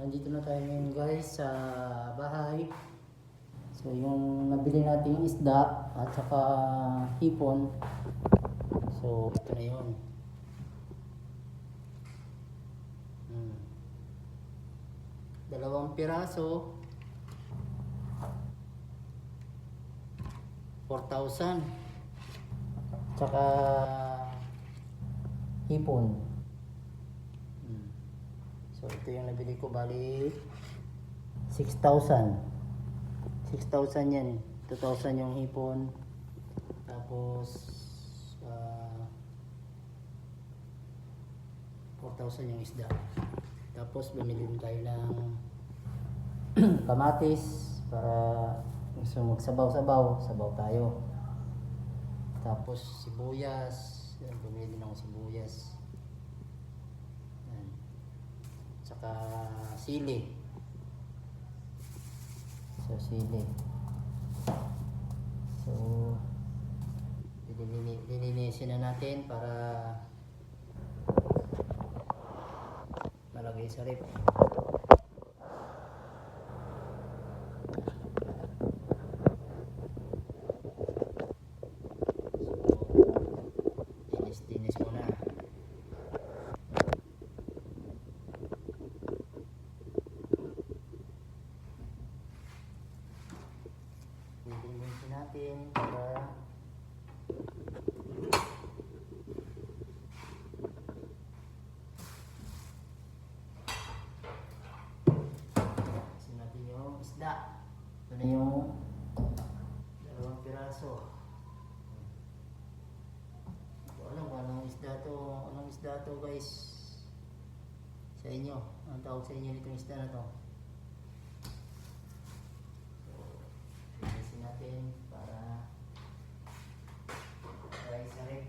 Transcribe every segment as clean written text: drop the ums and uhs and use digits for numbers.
Nandito na tayo ngayon guys sa bahay. So yung nabili nating isda at saka hipon. So ito na yun. Dalawang piraso. 4,000. Tsaka hipon. So ito yung nabili ko, bali 6,000. 6,000 yan. 2,000 yung hipon. Tapos 4,000 yung isda. Tapos bumili din tayo ng kamatis para gusto magsabaw-sabaw, sabaw tayo. Tapos sibuyas, yan, bumili din ako sibuyas. Yan. Tsaka sili. So sili. So lilinisin na natin para malagay sa rep. Dinis muna. Lilinisin natin para isda. Ito na yung dalawang piraso. Ito alam kung anong isda to. Anong isda to guys? Sa inyo. Ang tawag sa inyo nitong isda na to. So, linisin natin para sa rep.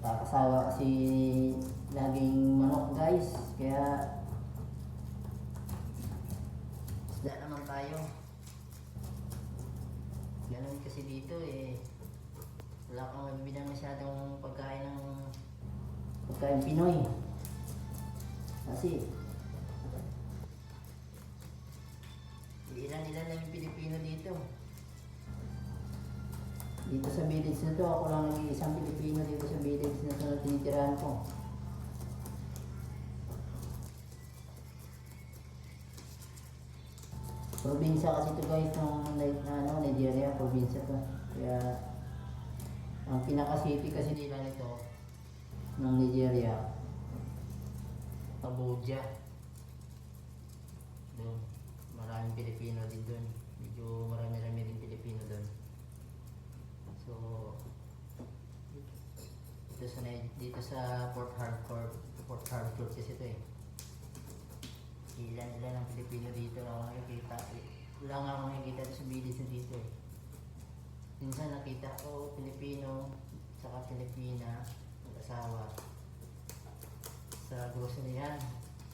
Kakasawa kasi laging manok guys, kaya isda naman tayo. Ganun kasi dito wala kang mabibili masyadong pagkain Pinoy kasi ilan lang yung Pilipino dito. Dito sa village na to, ako lang nag-iisang Pilipino dito sa village na to na tinitirahan ko. Probinsya kasi ito guys ng Nigeria, probinsya to. Kaya ang pinaka-city kasi nila nito ng Nigeria, Abuja. Doon, maraming Pilipino din doon. Medyo marami-rami din Pilipino doon. So dito sa Port Harcourt kasi ito ilan ang Pilipino dito na ako nakikita. Wala nga akong nakikita sa village na dito Minsan nakita ko Pilipino saka Pilipina mag-asawa sa groceryan.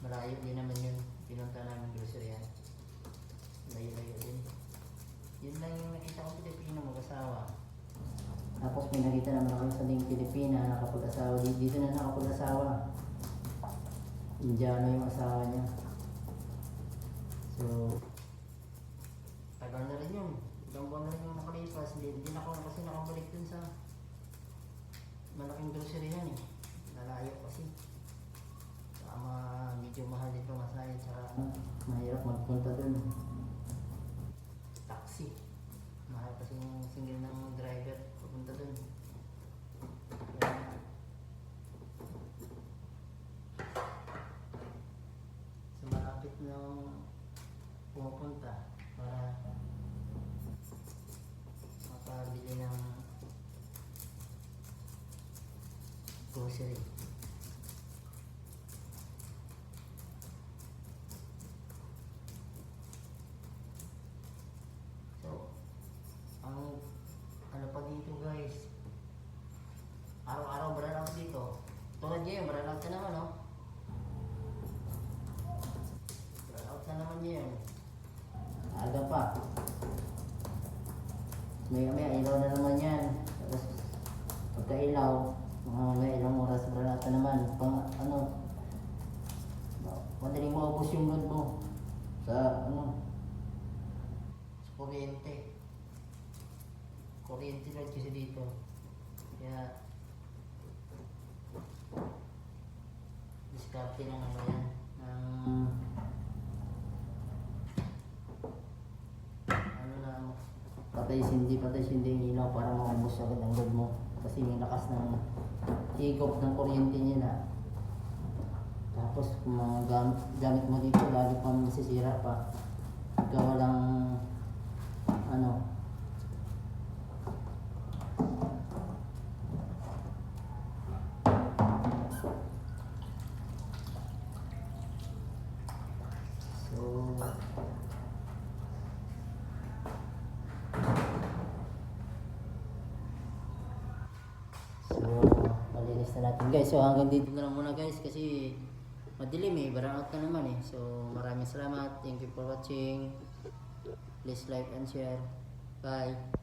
Malayo din naman yun, pinunta namin groceryan, layo-layo din. Yun lang yung nakita ko Pilipino mag-asawa. Tapos may nakita naman ako sa ding Pilipina nakapag-asawa. Dito na nakapag-asawa. Indiano yung asawa niya. So tagal na rin yun. Ilang buwan na rin yung nakalipas. Hindi na ako kasi nakabalik dun sa malaking grocery yan Nalayo kasi. Medyo mahal dito masahe. Tsaka mahirap magpunta dun. Taxi. Mahal kasi yung single ng driver pupunta dun. So malapit nang pumupunta para makabili ng grocery. So Maya ilaw na naman yan. Tapos pagka ilaw, may ilang oras bralata naman. Pang ano, madaling maubos yung load mo sa ano, sa kuryente. Kuryente load kasi dito. Kaya diskarte ng ano yan, ng ano lang, patay sindi yung ilaw para maubos agad ang load mo. Kasi may lakas ng higop ng kuryente niya na. Tapos kung mga gamit mo dito, lalo pa masisira pa. Pagka walang ano, so malinis na natin guys. So hanggang dito na lang muna guys kasi madilim eh, burnout na naman eh. So maraming salamat, thank you for watching, please like and share, bye.